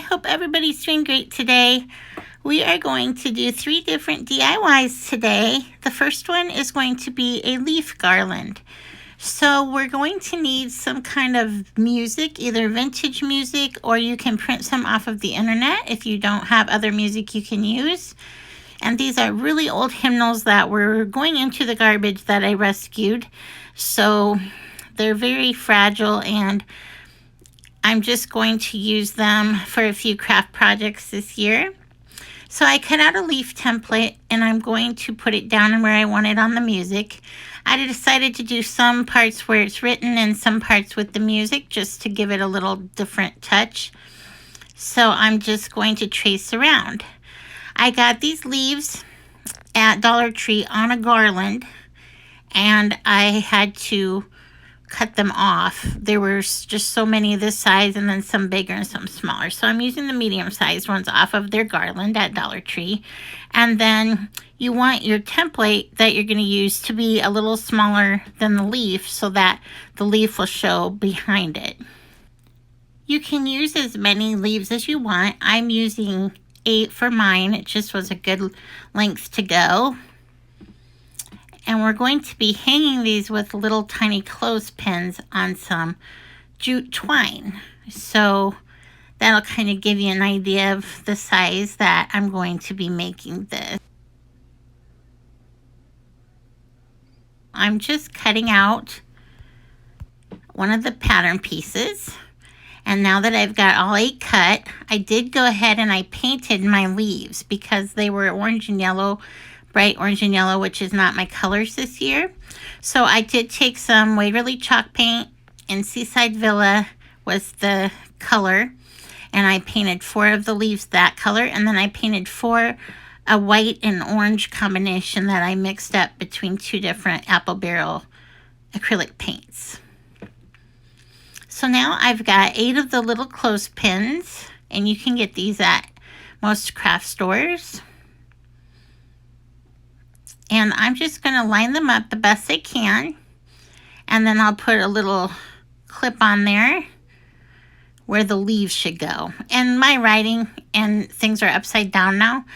hope everybody's doing great today. We are going to do 3 different DIYs today. The first one is going to be a leaf garland. So we're going to need some kind of music, either vintage music, or you can print some off of the internet if you don't have other music you can use. And these are really old hymnals that were going into the garbage that I rescued. So they're very fragile, and I'm just going to use them for a few craft projects this year. So I cut out a leaf template, and I'm going to put it down where I want it on the music. I decided to do some parts where it's written and some parts with the music, just to give it a little different touch. So I'm just going to trace around. I got these leaves at Dollar Tree on a garland, and I had to cut them off. There were just so many of this size, and then some bigger and some smaller. So I'm using the medium-sized ones off of their garland at Dollar Tree. And then you want your template that you're going to use to be a little smaller than the leaf so that the leaf will show behind it. You can use as many leaves as you want. I'm using 8 for mine. It just was a good length to go. And we're going to be hanging these with little tiny clothespins on some jute twine. So that'll kind of give you an idea of the size that I'm going to be making this. I'm just cutting out one of the pattern pieces. And now that I've got all 8 cut, I did go ahead and I painted my leaves because they were orange and yellow, bright orange and yellow, which is not my colors this year. So I did take some Waverly chalk paint, and Seaside Villa was the color, and I painted 4 of the leaves that color, and then I painted 4 a white and orange combination that I mixed up between 2 different apple barrel acrylic paints. So now I've got 8 of the little clothespins, and you can get these at most craft stores. And I'm just going to line them up the best I can. And then I'll put a little clip on there where the leaves should go. And my writing and things are upside down now,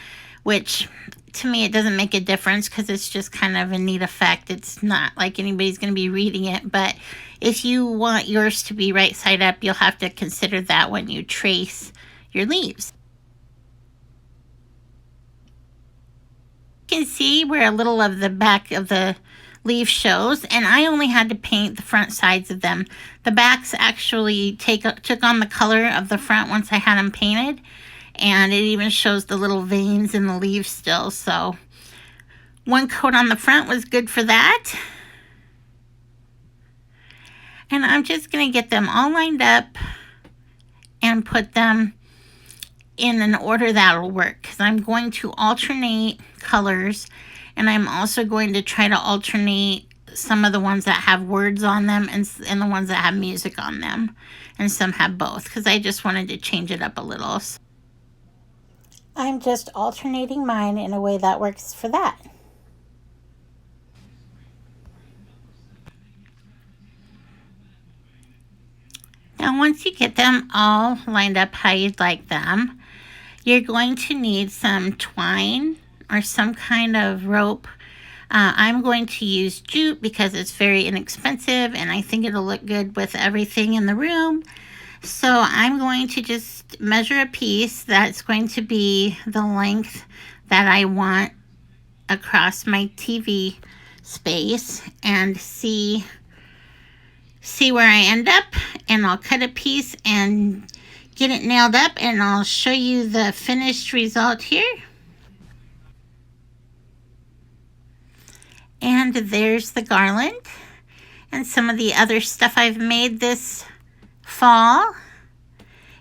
which to me it doesn't make a difference because it's just kind of a neat effect. It's not like anybody's going to be reading it. But if you want yours to be right side up, you'll have to consider that when you trace your leaves. You can see where a little of the back of the leaf shows, and I only had to paint the front sides of them. The backs actually took on the color of the front once I had them painted, and it even shows the little veins in the leaves still. So 1 coat on the front was good for that. And I'm just going to get them all lined up and put them in an order that'll work, because I'm going to alternate colors, and I'm also going to try to alternate some of the ones that have words on them and the ones that have music on them, and some have both, because I just wanted to change it up a little. I'm just alternating mine in a way that works for that. Now once you get them all lined up how you'd like them, you're going to need some twine or some kind of rope. I'm going to use jute because it's very inexpensive, and I think it'll look good with everything in the room. So I'm going to just measure a piece that's going to be the length that I want across my TV space, and see where I end up, and I'll cut a piece and get it nailed up, and I'll show you the finished result here. And there's the garland and some of the other stuff I've made this fall.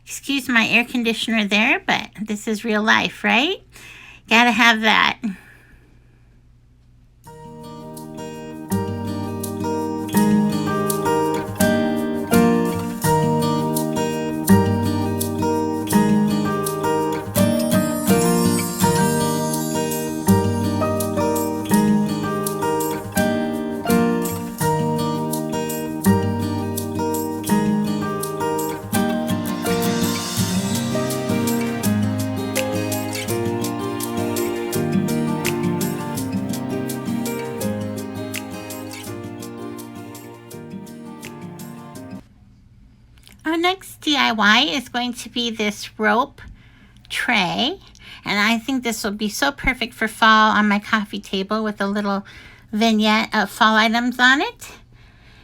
Excuse my air conditioner there, but this is real life, right? Gotta have that. next DIY is going to be this rope tray. And I think this will be so perfect for fall on my coffee table with a little vignette of fall items on it.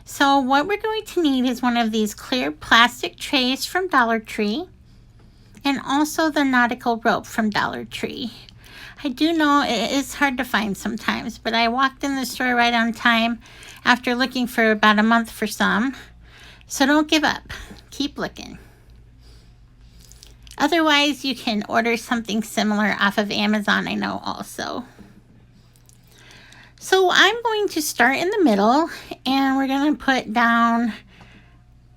So what we're going to need is one of these clear plastic trays from Dollar Tree, and also the Nautical rope from Dollar Tree. I do know it is hard to find sometimes, but I walked in the store right on time after looking for about a month for some. So don't give up. Keep looking. Otherwise, you can order something similar off of Amazon, I know also. So I'm going to start in the middle, and we're going to put down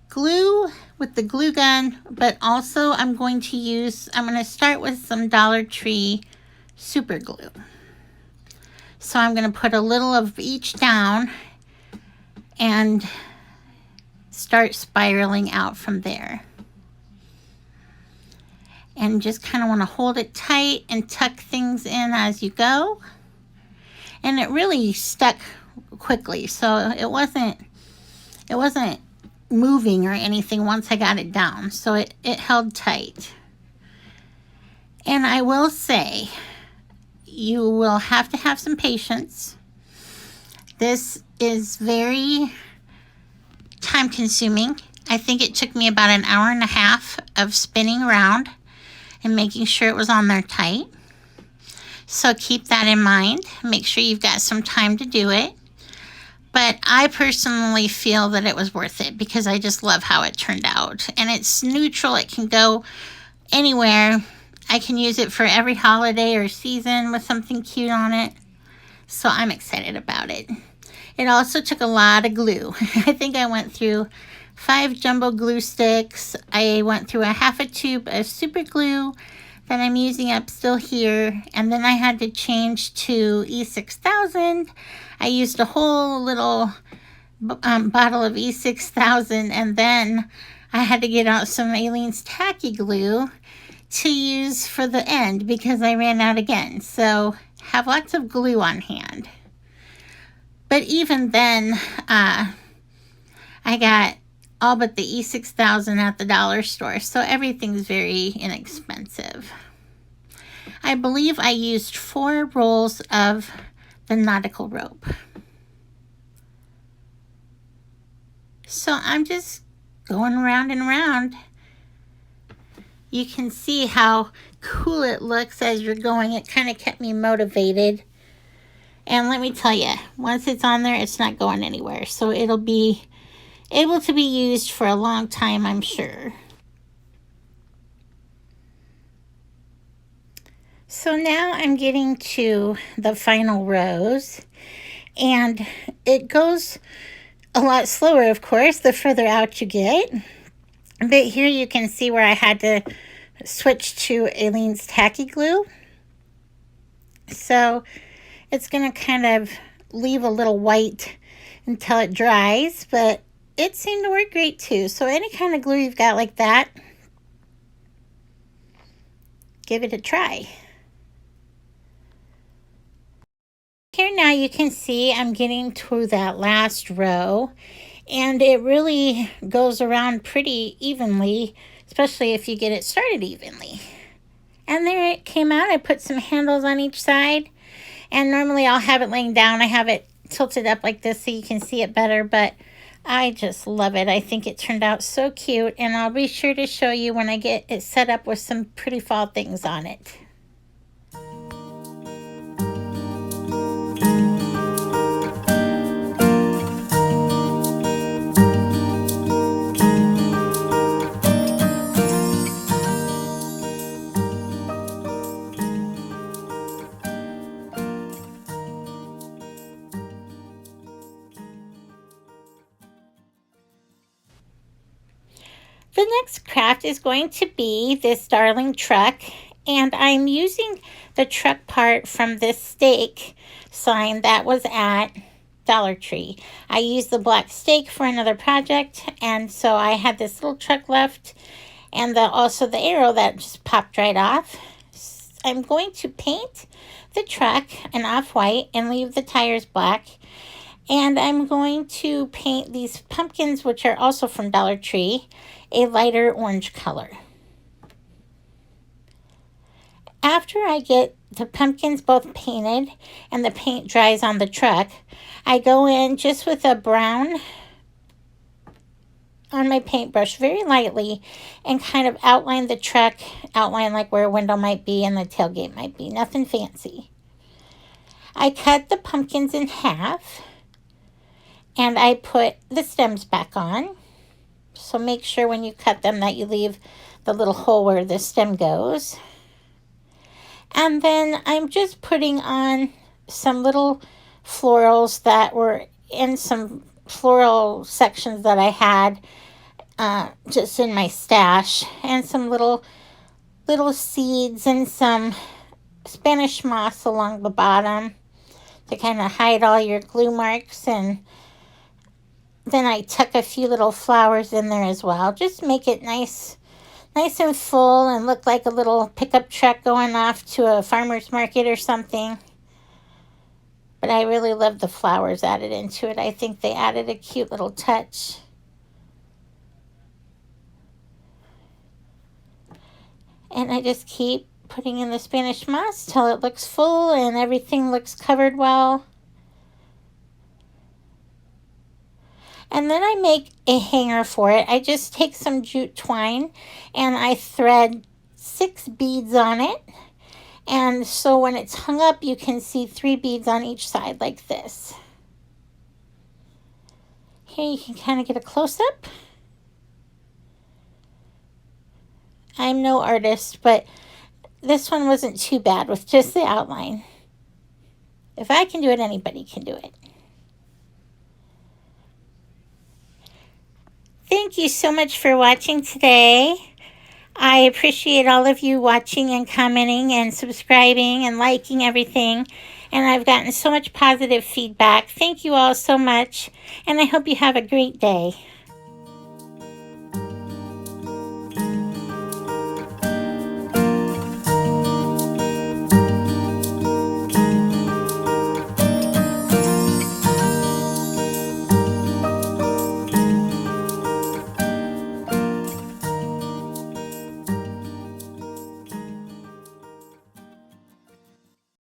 glue with the glue gun, but also I'm going to start with some Dollar Tree super glue. So I'm going to put a little of each down and start spiraling out from there. And just kind of want to hold it tight and tuck things in as you go. And it really stuck quickly, so it wasn't moving or anything once I got it down. So it held tight. And I will say, you will have to have some patience. This is very time consuming. I think it took me about an hour and a half of spinning around and making sure it was on there tight. So keep that in mind. Make sure you've got some time to do it. But I personally feel that it was worth it because I just love how it turned out. And it's neutral. It can go anywhere. I can use it for every holiday or season with something cute on it. So I'm excited about it. It also took a lot of glue. I think I went through 5 jumbo glue sticks. I went through a half a tube of super glue that I'm using up still here. And then I had to change to E6000. I used a whole little bottle of E6000, and then I had to get out some Aleene's tacky glue to use for the end because I ran out again. So have lots of glue on hand. But even then, I got all but the E6000 at the dollar store, so everything's very inexpensive. I believe I used 4 rolls of the Nautical rope. So I'm just going around and around. You can see how cool it looks as you're going. It kind of kept me motivated. And let me tell you, once it's on there, it's not going anywhere. So it'll be able to be used for a long time, I'm sure. So now I'm getting to the final rows, and it goes a lot slower, of course, the further out you get. But here you can see where I had to switch to Aleene's tacky glue. So it's going to kind of leave a little white until it dries, but it seemed to work great too. So any kind of glue you've got like that, give it a try. Here now you can see I'm getting to that last row, and it really goes around pretty evenly, especially if you get it started evenly. And there it came out. I put some handles on each side, and normally I'll have it laying down. I have it tilted up like this so you can see it better, but I just love it. I think it turned out so cute, and I'll be sure to show you when I get it set up with some pretty fall things on it. The next craft is going to be this darling truck, and I'm using the truck part from this stake sign that was at Dollar Tree. I used the black stake for another project, and so I had this little truck left, and also the arrow that just popped right off. I'm going to paint the truck an off-white and leave the tires black. And I'm going to paint these pumpkins, which are also from Dollar Tree, a lighter orange color. After I get the pumpkins both painted and the paint dries on the truck, I go in just with a brown on my paintbrush very lightly and kind of outline the truck, outline like where a window might be and the tailgate might be. Nothing fancy. I cut the pumpkins in half and I put the stems back on. So make sure when you cut them that you leave the little hole where the stem goes. And then I'm just putting on some little florals that were in some floral sections that I had just in my stash, and some little seeds and some Spanish moss along the bottom to kind of hide all your glue marks. And then I tuck a few little flowers in there as well. Just make it nice and full and look like a little pickup truck going off to a farmer's market or something. But I really love the flowers added into it. I think they added a cute little touch. And I just keep putting in the Spanish moss till it looks full and everything looks covered well. And then I make a hanger for it. I just take some jute twine and I thread 6 beads on it. And so when it's hung up, you can see 3 beads on each side like this. Here you can kind of get a close-up. I'm no artist, but this one wasn't too bad with just the outline. If I can do it, anybody can do it. Thank you so much for watching today. I appreciate all of you watching and commenting and subscribing and liking everything. And I've gotten so much positive feedback. Thank you all so much. And I hope you have a great day.